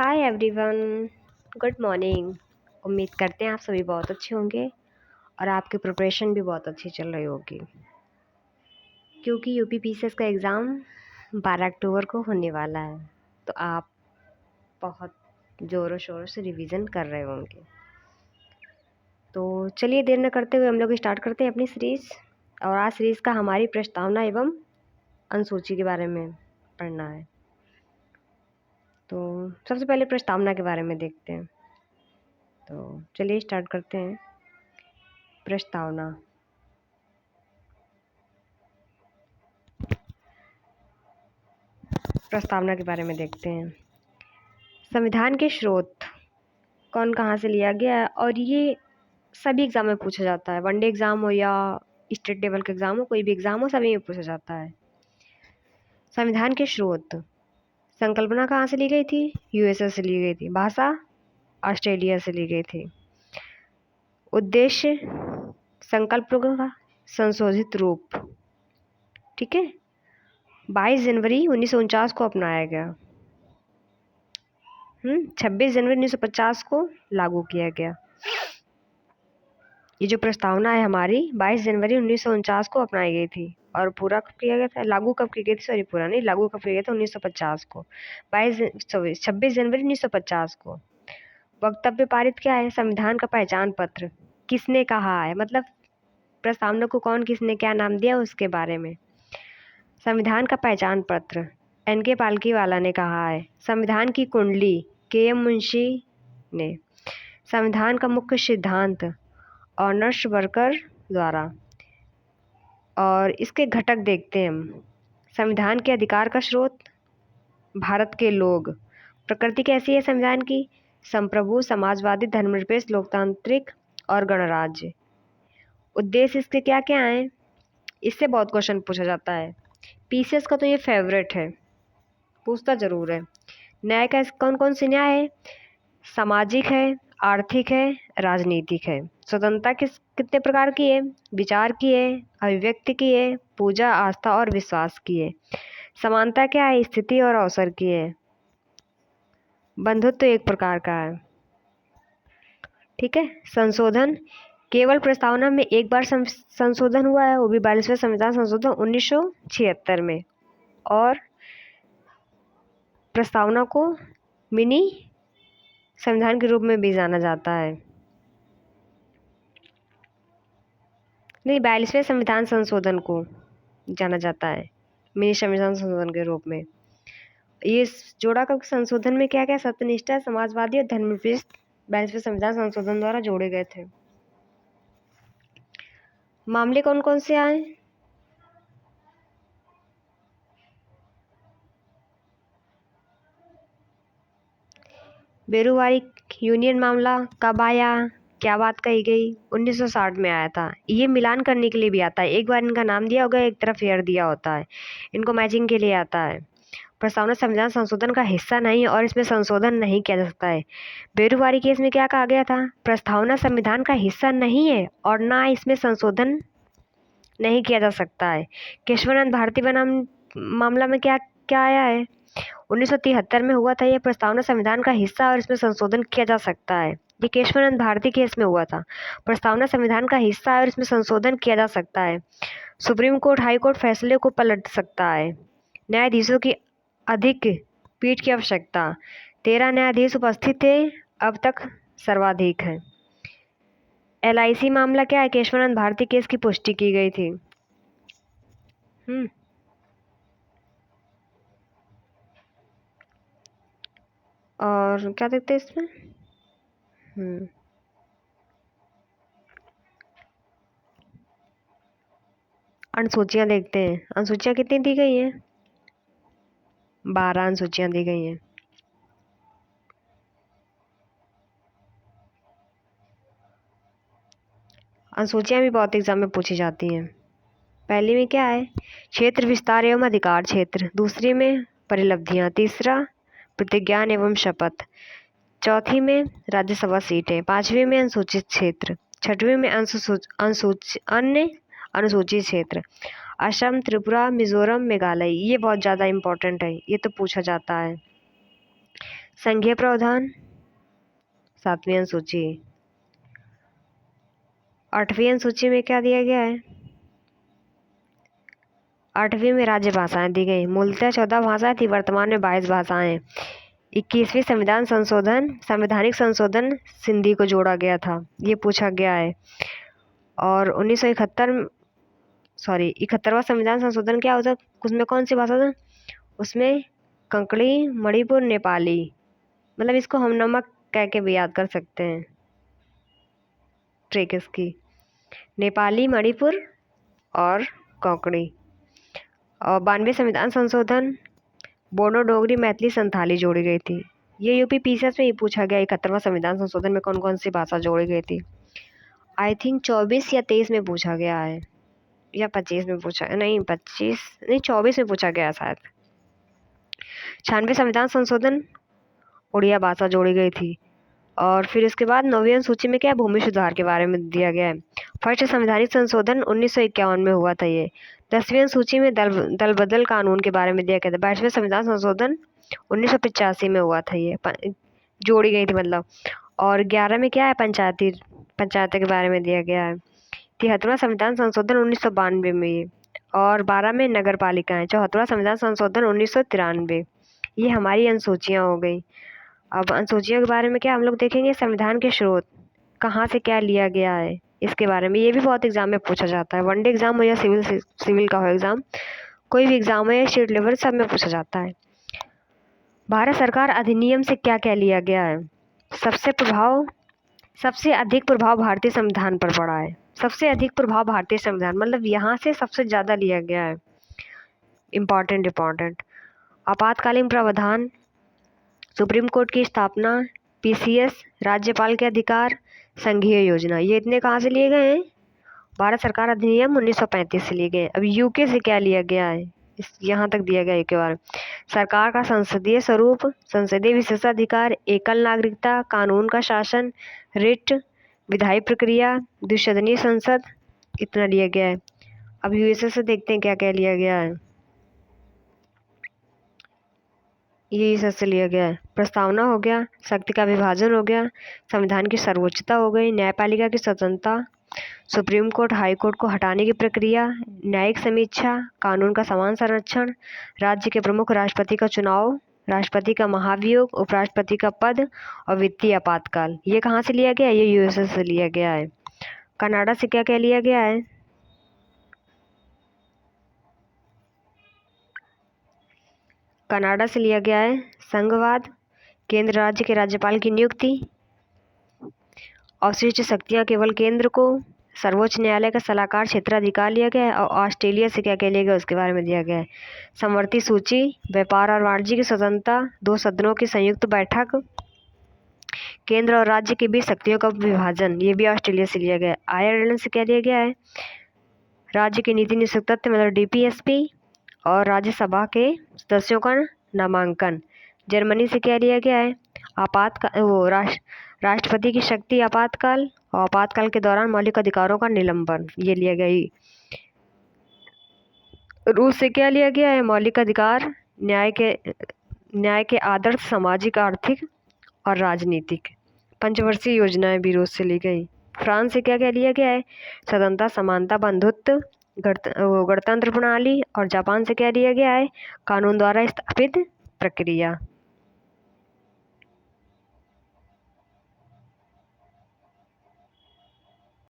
Hi everyone, good morning. उम्मीद करते हैं आप सभी बहुत अच्छे होंगे और आपकी प्रिपरेशन भी बहुत अच्छी चल रही होगी, क्योंकि यूपी पीसीएस का एग्ज़ाम 12 अक्टूबर को होने वाला है। तो आप बहुत ज़ोरों शोरों से रिवीजन कर रहे होंगे। तो चलिए देर न करते हुए हम लोग स्टार्ट करते हैं अपनी सीरीज़। और आज सीरीज़ का हमारी प्रस्तावना एवं अनुसूची के बारे में पढ़ना है। तो सबसे पहले प्रस्तावना के बारे में देखते हैं। तो चलिए स्टार्ट करते हैं। प्रस्तावना। प्रस्तावना के बारे में देखते हैं। संविधान के स्रोत कौन कहाँ से लिया गया है, और ये सभी एग्ज़ाम में पूछा जाता है। वनडे एग्ज़ाम हो या स्टेट लेवल का एग्ज़ाम हो, कोई भी एग्ज़ाम हो, सभी में पूछा जाता है। संविधान के स्रोत। संकल्पना कहाँ से ली गई थी? यूएसए से ली गई थी। भाषा ऑस्ट्रेलिया से ली गई थी। उद्देश्य संकल्प का संशोधित रूप। ठीक है, 22 जनवरी 1949 को अपनाया गया। 26 जनवरी 1950 को लागू किया गया। ये जो प्रस्तावना है हमारी 22 जनवरी 1949 को अपनाई गई थी। और पूरा कब किया गया था? लागू कब की गई थी? सॉरी, पूरा नहीं, लागू कब किया गया था? 1950 को। 26 जनवरी 1950 को। वक्तव्य पारित क्या है? संविधान का पहचान पत्र। किसने कहा है, मतलब प्रस्तावना को कौन किसने क्या नाम दिया उसके बारे में। संविधान का पहचान पत्र एन.के. पालकीवाला ने कहा है। संविधान की कुंडली के.एम. मुंशी ने। संविधान का मुख्य सिद्धांत ऑनर्स वर्कर द्वारा। और इसके घटक देखते हैं हम। संविधान के अधिकार का स्रोत भारत के लोग। प्रकृति कैसी है संविधान की? संप्रभु, समाजवादी, धर्मनिरपेक्ष, लोकतांत्रिक और गणराज्य। उद्देश्य इसके क्या क्या हैं? इससे बहुत क्वेश्चन पूछा जाता है। पीसीएस का तो ये फेवरेट है, पूछता जरूर है। न्याय का कौन कौन से न्याय है? सामाजिक है, आर्थिक है, राजनीतिक है। स्वतंत्रता कितने प्रकार की है? विचार की है, अभिव्यक्ति की है, पूजा, आस्था और विश्वास की है। समानता क्या है? स्थिति और अवसर की है। बंधुत्व एक प्रकार का है। ठीक है। संशोधन केवल प्रस्तावना में एक बार संशोधन हुआ है, वो भी 42वें संविधान संशोधन 1976 में। और प्रस्तावना को मिनी संविधान के रूप में भी जाना जाता है। नहीं, 42वें संविधान संशोधन को जाना जाता है मिनी संविधान संशोधन के रूप में। ये जोड़ा कब संशोधन में क्या क्या? सत्यनिष्ठा, समाजवादी और धर्मनिरपेक्ष 42वें संविधान संशोधन द्वारा जोड़े गए थे। मामले कौन कौन से आए? बेरुवारी यूनियन मामला कब आया, क्या बात कही गई? 1960 में आया था। ये मिलान करने के लिए भी आता है। एक बार इनका नाम दिया होगा, एक तरफ ईयर दिया होता है, इनको मैचिंग के लिए आता है। प्रस्तावना संविधान संशोधन का हिस्सा नहीं है और इसमें संशोधन नहीं किया जा सकता है। बेरुवारी केस में क्या कहा गया था? प्रस्तावना संविधान का हिस्सा नहीं है और ना इसमें संशोधन नहीं किया जा सकता है। केशवानंद भारती बनाम मामला में क्या क्या आया है? 1973 में हुआ था। यह प्रस्तावना संविधान का हिस्सा और इसमें संशोधन किया जा सकता है। ये केशवानंद भारती केस में हुआ था। प्रस्तावना संविधान का हिस्सा है और इसमें संशोधन किया जा सकता है। सुप्रीम कोर्ट, हाई कोर्ट फैसले को पलट सकता है। न्यायाधीशों की अधिक पीठ की आवश्यकता। 13 न्यायाधीश उपस्थित थे, अब तक सर्वाधिक है। LIC मामला क्या है? केशवानंद भारती केस की पुष्टि की गई थी। और क्या देखते हैं इसमें? अनुसूचियां देखते हैं। अनुसूचियां कितनी दी गई हैं? 12 अनुसूचियां दी गई हैं। अनुसूचियां भी बहुत एग्जाम में पूछी जाती हैं। पहली में क्या है? क्षेत्र विस्तार एवं अधिकार क्षेत्र। दूसरी में परिलब्धियां। तीसरा प्रतिज्ञान एवं शपथ। चौथी में राज्यसभा सीटें। पांचवी में अनुसूचित क्षेत्र। छठवीं में अन्य अनुसूचित क्षेत्र। असम, त्रिपुरा, मिजोरम, मेघालय। ये बहुत ज़्यादा इम्पोर्टेंट है, ये तो पूछा जाता है। संघीय प्रावधान 7वीं अनुसूची। 8वीं अनुसूची में क्या दिया गया है? 8वीं में राज्य भाषाएं दी गई। मूलतः 14 भाषाएं थी, वर्तमान में 22 भाषाएं। 21वीं संवैधानिक संशोधन सिंधी को जोड़ा गया था, ये पूछा गया है। और 71वां संविधान संशोधन क्या होता, उसमें कौन सी भाषा था? उसमें कंकड़ी, मणिपुर, नेपाली, मतलब इसको हम नमक कह के भी याद कर सकते हैं। ट्रिक इसकी नेपाली, मणिपुर और कोंकणी। और 92 संविधान संशोधन बोडो, डोगरी, मैथिली, संथाली जोड़ी गई थी। ये यूपी पीसीएस में ही पूछा गया। 71वां संविधान संशोधन में कौन कौन सी भाषा जोड़ी गई थी? आई थिंक 24 या 23 में पूछा गया है, या 25 में पूछा, नहीं 24 में पूछा गया शायद। 96 संविधान संशोधन उड़िया भाषा जोड़ी गई थी। और फिर उसके बाद 9वीं अनुसूची में क्या, भूमि सुधार के बारे में दिया गया है। फर्स्ट संवैधानिक संशोधन 1951 में हुआ था ये। 10वीं अनुसूची में दल बदल कानून के बारे में दिया गया था। 22वें संविधान संशोधन 1985 में हुआ था, ये जोड़ी गई थी मतलब। और 11 में क्या है, पंचायत के बारे में दिया गया है। 73वां संविधान संशोधन 1992 में ये। और 12 में नगर पालिकाएं। 74वां संविधान संशोधन 1993। ये हमारी अनुसूचियाँ हो गई। अब अनुसूचियों के बारे में क्या हम लोग देखेंगे, संविधान के स्रोत, कहाँ से क्या लिया गया है, इसके बारे में। ये भी बहुत एग्जाम में पूछा जाता है, वनडे एग्जाम हो या सिविल का हो एग्जाम, कोई भी एग्जाम हो या स्टेट लेवल, सब में पूछा जाता है। भारत सरकार अधिनियम से क्या क्या लिया गया है? सबसे अधिक प्रभाव भारतीय संविधान पर पड़ा है। सबसे अधिक प्रभाव भारतीय संविधान, मतलब यहाँ से सबसे ज़्यादा लिया गया है। इम्पॉर्टेंट। आपातकालीन प्रावधान, सुप्रीम कोर्ट की स्थापना, पीसीएस, राज्यपाल के अधिकार, संघीय योजना, ये इतने कहाँ से लिए गए हैं? भारत सरकार अधिनियम 1935 से लिए गए। अब यूके से क्या लिया गया है, यहाँ तक दिया गया है के बारे में। सरकार का संसदीय स्वरूप, संसदीय विशेषाधिकार, एकल नागरिकता, कानून का शासन, रिट, विधायी प्रक्रिया, द्विसदनीय संसद, इतना लिया गया है। अब यूएसए से देखते हैं क्या क्या लिया गया है। ये सबसे लिया गया है। प्रस्तावना हो गया, शक्ति का विभाजन हो गया, संविधान की सर्वोच्चता हो गई, न्यायपालिका की स्वतंत्रता, सुप्रीम कोर्ट हाई कोर्ट को हटाने की प्रक्रिया, न्यायिक समीक्षा, कानून का समान संरक्षण, राज्य के प्रमुख राष्ट्रपति का चुनाव, राष्ट्रपति का महाभियोग, उपराष्ट्रपति का पद, और वित्तीय आपातकाल। ये कहाँ से लिया गया? ये यूएसए से लिया गया है। कनाडा से क्या क्या लिया गया है? कनाडा से लिया गया है संघवाद, केंद्र राज्य के राज्यपाल की नियुक्ति, अवशिष्ट शक्तियां केवल केंद्र को, सर्वोच्च न्यायालय का सलाहकार क्षेत्राधिकार लिया गया है। और ऑस्ट्रेलिया से क्या क्या लिया गया उसके बारे में दिया गया है। समवर्ती सूची, व्यापार और वाणिज्य की स्वतंत्रता, 2 सदनों की संयुक्त बैठक, केंद्र और राज्य के बीच शक्तियों का विभाजन, ये भी ऑस्ट्रेलिया से लिया गया है। आयरलैंड से क्या लिया गया है? राज्य की नीति नियुक्ति मतलब डीपीएसपी, और राज्यसभा के सदस्यों का नामांकन। जर्मनी से क्या लिया गया है? राष्ट्रपति की शक्ति, आपातकाल, और आपातकाल के दौरान मौलिक अधिकारों का निलंबन, ये लिया गया ही। रूस से क्या लिया गया है? मौलिक अधिकार, न्याय के आदर्श, सामाजिक, आर्थिक और राजनीतिक। पंचवर्षीय योजनाएं भी रूस से ली गई। फ्रांस से क्या क्या लिया गया है? स्वतंत्रता, समानता, बंधुत्व, गणतंत्र प्रणाली। और जापान से क्या लिया गया है? कानून द्वारा स्थापित प्रक्रिया।